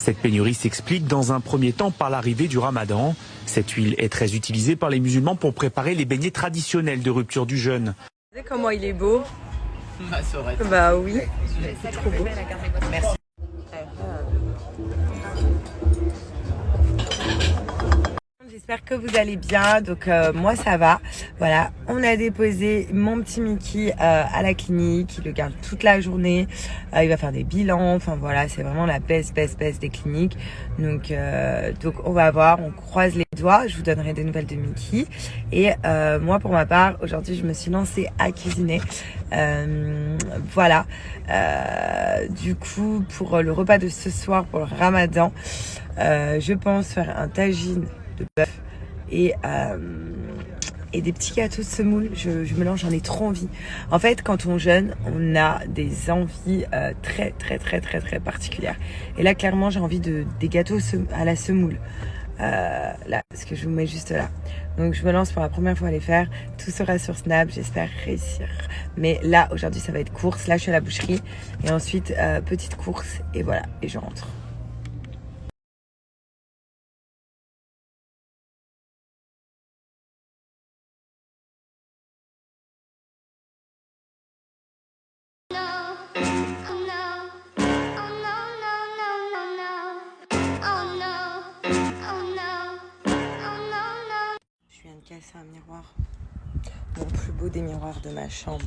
Cette pénurie s'explique dans un premier temps par l'arrivée du Ramadan. Cette huile est très utilisée par les musulmans pour préparer les beignets traditionnels de rupture du jeûne. Regardez comment il est beau. Bah oui, c'est trop beau. Merci. J'espère que vous allez bien, donc moi ça va. Voilà, on a déposé mon petit Mickey à la clinique, il le garde toute la journée, il va faire des bilans, enfin voilà, c'est vraiment la best des cliniques. Donc on va voir, on croise les doigts, je vous donnerai des nouvelles de Mickey. Et moi pour ma part, aujourd'hui je me suis lancée à cuisiner. Voilà, du coup pour le repas de ce soir, pour le Ramadan, je pense faire un tagine de bœuf et des petits gâteaux de semoule. Je mélange, j'en ai trop envie. En fait, quand on jeûne, on a des envies très particulières. Et là, clairement, j'ai envie des gâteaux à la semoule. Là, parce que je vous mets juste là. Donc, je me lance pour la première fois à les faire. Tout sera sur Snap, j'espère réussir. Mais là, aujourd'hui, ça va être course. Là, je suis à la boucherie. Et ensuite, petite course. Et voilà, et je rentre. Je viens de casser un miroir. Mon plus beau des miroirs de ma chambre.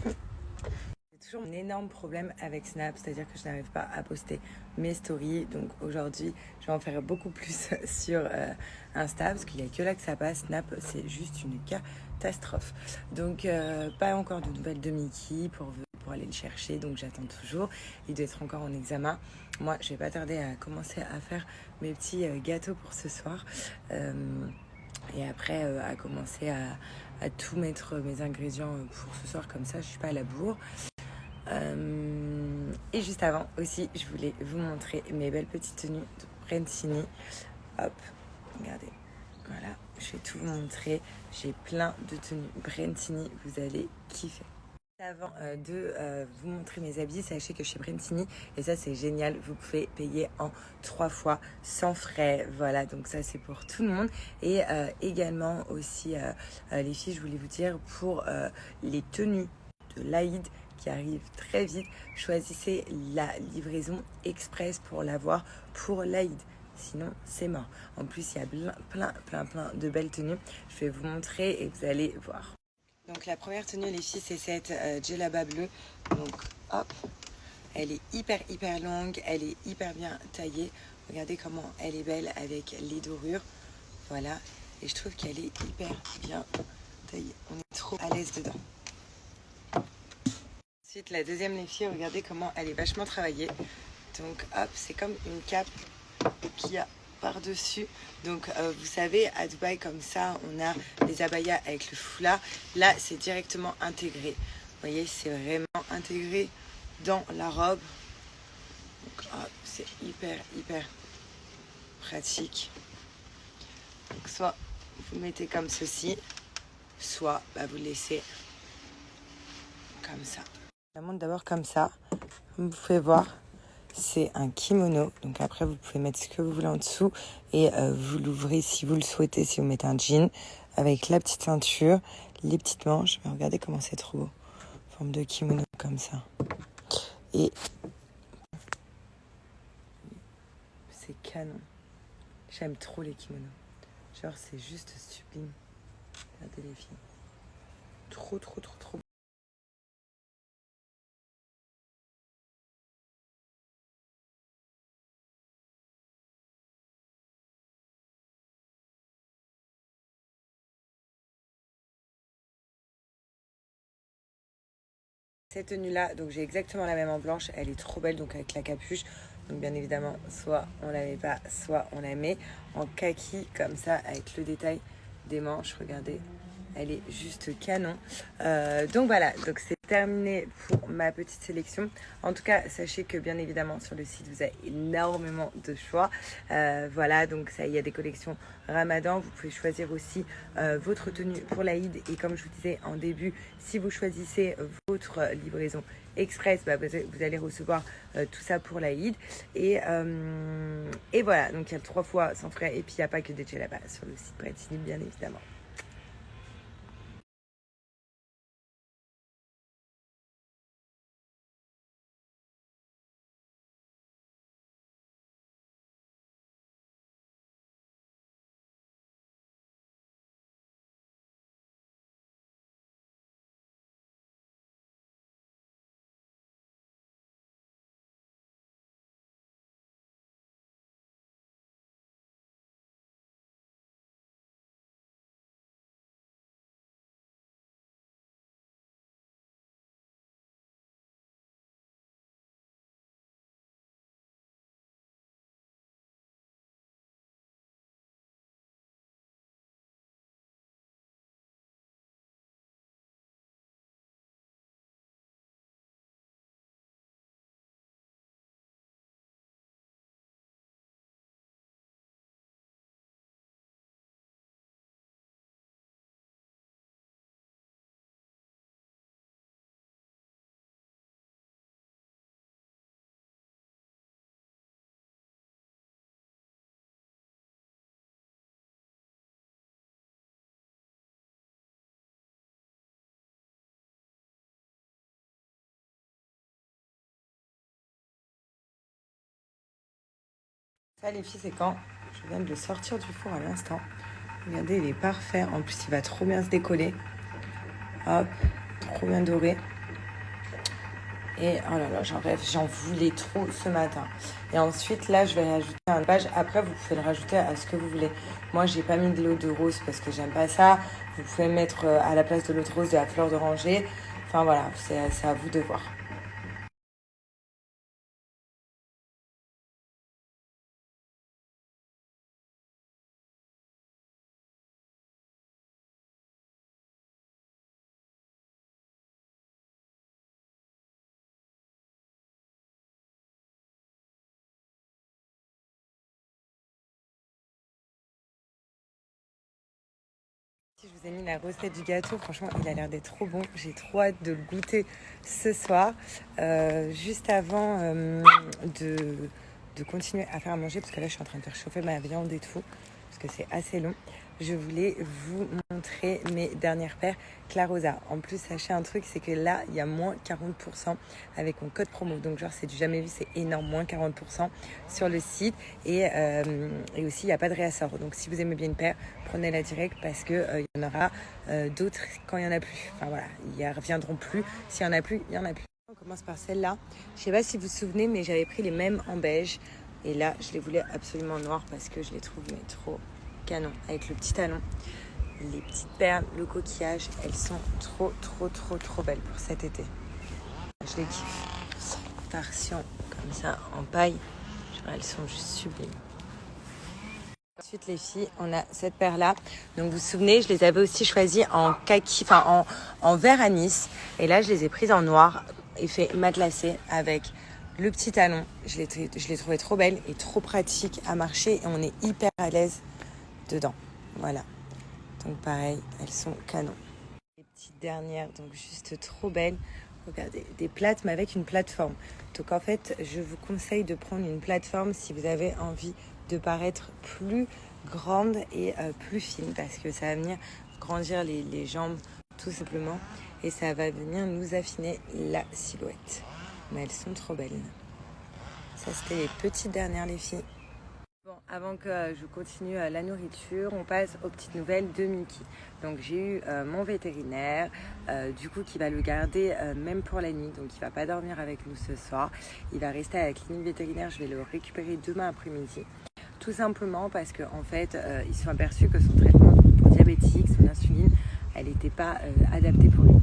J'ai toujours un énorme problème avec Snap, c'est-à-dire que je n'arrive pas à poster mes stories. Donc aujourd'hui, je vais en faire beaucoup plus sur Insta, parce qu'il n'y a que là que ça passe. Snap, c'est juste une catastrophe. Donc pas encore de nouvelles de Mickey pour aller le chercher, donc j'attends toujours. Il doit être encore en examen. Moi, je vais pas tarder à commencer à faire mes petits gâteaux pour ce soir. Et après, à commencer à tout mettre mes ingrédients pour ce soir, comme ça, je suis pas à la bourre. Et juste avant aussi, je voulais vous montrer mes belles petites tenues de Brentini. Hop, regardez. Voilà, je vais tout vous montrer. J'ai plein de tenues Brentini, vous allez kiffer. Avant de vous montrer mes habits, sachez que chez Brentini, et ça c'est génial, vous pouvez payer en 3 fois sans frais. Voilà, donc ça c'est pour tout le monde. Et également aussi, les filles, je voulais vous dire, pour les tenues de l'Aïd qui arrivent très vite, choisissez la livraison express pour l'avoir pour l'Aïd. Sinon, c'est mort. En plus, il y a plein de belles tenues. Je vais vous montrer et vous allez voir. Donc la première tenue, les filles, c'est cette djellaba bleue. Donc hop, elle est hyper longue, elle est hyper bien taillée. Regardez comment elle est belle avec les dorures. Voilà, et je trouve qu'elle est hyper bien taillée. On est trop à l'aise dedans. Ensuite, la deuxième, les filles, regardez comment elle est vachement travaillée. Donc hop, c'est comme une cape qu'il y a par-dessus. Donc vous savez, à Dubaï comme ça, on a des abayas avec le foulard. Là, c'est directement intégré. Vous voyez, c'est vraiment intégré dans la robe. Donc c'est hyper pratique. Donc soit vous mettez comme ceci, soit vous laissez comme ça. Je la montre d'abord comme ça. Comme vous pouvez voir, c'est un kimono, donc après vous pouvez mettre ce que vous voulez en dessous et vous l'ouvrez si vous le souhaitez, si vous mettez un jean avec la petite ceinture, les petites manches. Mais regardez comment c'est trop beau, forme de kimono comme ça. Et c'est canon. J'aime trop les kimonos. Genre c'est juste sublime. Regardez les filles. Trop. Cette tenue-là, donc j'ai exactement la même en blanche, elle est trop belle, donc avec la capuche. Donc bien évidemment, soit on la met pas, soit on la met en kaki, comme ça, avec le détail des manches, regardez. Elle est juste canon. Donc voilà, donc c'est terminé pour ma petite sélection. En tout cas, sachez que bien évidemment sur le site vous avez énormément de choix. Voilà, donc ça, il y a des collections Ramadan. Vous pouvez choisir aussi votre tenue pour l'Aïd. Et comme je vous disais en début, si vous choisissez votre livraison express, vous allez recevoir tout ça pour l'Aïd. Et voilà, donc il y a 3 fois sans frais. Et puis il n'y a pas que des djellabas sur le site Brett Philippe, bien évidemment. Ça les filles, c'est quand je viens de le sortir du four à l'instant. Regardez, il est parfait. En plus, il va trop bien se décoller. Hop, trop bien doré. Et oh là là, j'en rêve, j'en voulais trop ce matin. Et ensuite, là, je vais rajouter un page. Après, vous pouvez le rajouter à ce que vous voulez. Moi, j'ai pas mis de l'eau de rose parce que j'aime pas ça. Vous pouvez mettre à la place de l'eau de rose de la fleur d'oranger. Enfin voilà, c'est à vous de voir. Je vous ai mis la recette du gâteau, franchement il a l'air d'être trop bon, j'ai trop hâte de le goûter ce soir. Juste avant de continuer à faire à manger, parce que là je suis en train de faire chauffer ma viande et tout, parce que c'est assez long, je voulais vous montrer mes dernières paires Clarosa. En plus, sachez un truc, c'est que là, il y a moins 40% avec mon code promo. Donc, genre, c'est du jamais vu, c'est énorme, moins 40% sur le site. Et aussi, il n'y a pas de réassort. Donc, si vous aimez bien une paire, prenez-la direct parce qu'il y en aura d'autres quand il n'y en a plus. Enfin, voilà, ils ne reviendront plus. S'il n'y en a plus, il n'y en a plus. On commence par celle-là. Je ne sais pas si vous vous souvenez, mais j'avais pris les mêmes en beige. Et là, je les voulais absolument noir parce que je les trouve mais trop canon. Avec le petit talon, les petites perles, le coquillage, elles sont trop belles pour cet été. Je les kiffe. Torsion comme ça en paille. Genre, elles sont juste sublimes. Ensuite les filles, on a cette paire là. Donc vous vous souvenez, je les avais aussi choisies en kaki, enfin en vert anis. Et là je les ai prises en noir, effet matelassé avec le petit talon. Je les trouvais trop belles et trop pratiques à marcher. Et on est hyper à l'aise dedans. Voilà. Donc pareil, elles sont canon. Les petites dernières, donc juste trop belles. Regardez, des plates mais avec une plateforme. Donc en fait, je vous conseille de prendre une plateforme si vous avez envie de paraître plus grande et plus fine parce que ça va venir grandir les jambes tout simplement et ça va venir nous affiner la silhouette. Mais elles sont trop belles. Ça c'était les petites dernières les filles. Bon, avant que je continue la nourriture, on passe aux petites nouvelles de Mickey. Donc j'ai eu mon vétérinaire, du coup qui va le garder même pour la nuit. Donc il va pas dormir avec nous ce soir. Il va rester à la clinique vétérinaire, je vais le récupérer demain après-midi. Tout simplement parce qu'en fait, ils se sont aperçus que son traitement pour diabétique, son insuline, elle n'était pas adaptée pour lui.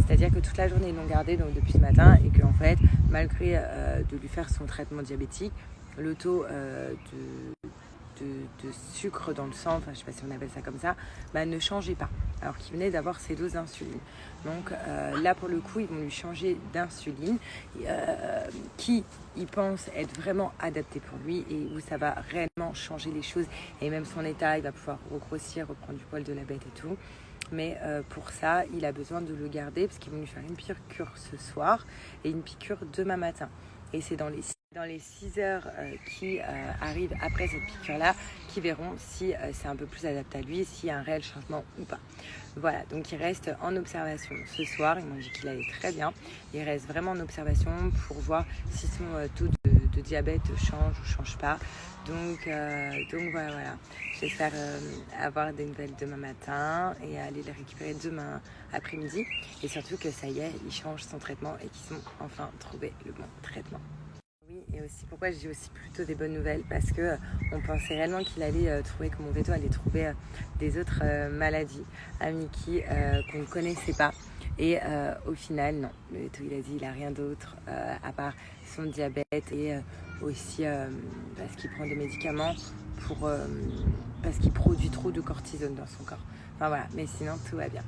C'est-à-dire que toute la journée, ils l'ont gardé donc, depuis ce matin et qu'en fait, malgré de lui faire son traitement diabétique, le taux de sucre dans le sang, enfin je sais pas si on appelle ça comme ça, ne changeait pas, alors qu'il venait d'avoir ses doses d'insuline. Donc là pour le coup ils vont lui changer d'insuline qui il pense être vraiment adapté pour lui et où ça va réellement changer les choses et même son état, il va pouvoir regrossir, reprendre du poil de la bête et tout. Mais pour ça, il a besoin de le garder parce qu'ils vont lui faire une piqûre ce soir et une piqûre demain matin. Et c'est dans les 6 heures qui arrivent après cette piqûre-là qui verront si c'est un peu plus adapté à lui, s'il y a un réel changement ou pas. Voilà, donc il reste en observation ce soir. Ils m'ont dit qu'il allait très bien. Il reste vraiment en observation pour voir si son taux de diabète change ou change pas. Donc voilà. J'espère avoir des nouvelles demain matin et aller les récupérer demain après-midi. Et surtout que ça y est, il change son traitement et qu'ils ont enfin trouvé le bon traitement. Oui, et aussi pourquoi je dis aussi plutôt des bonnes nouvelles, parce que on pensait réellement qu'il allait trouver, que mon veto allait trouver des autres maladies à Mickey qu'on ne connaissait pas. Et au final, non. Le veto, il a dit il a rien d'autre à part son diabète et aussi parce qu'il prend des médicaments parce qu'il produit trop de cortisone dans son corps. Enfin voilà, mais sinon tout va bien.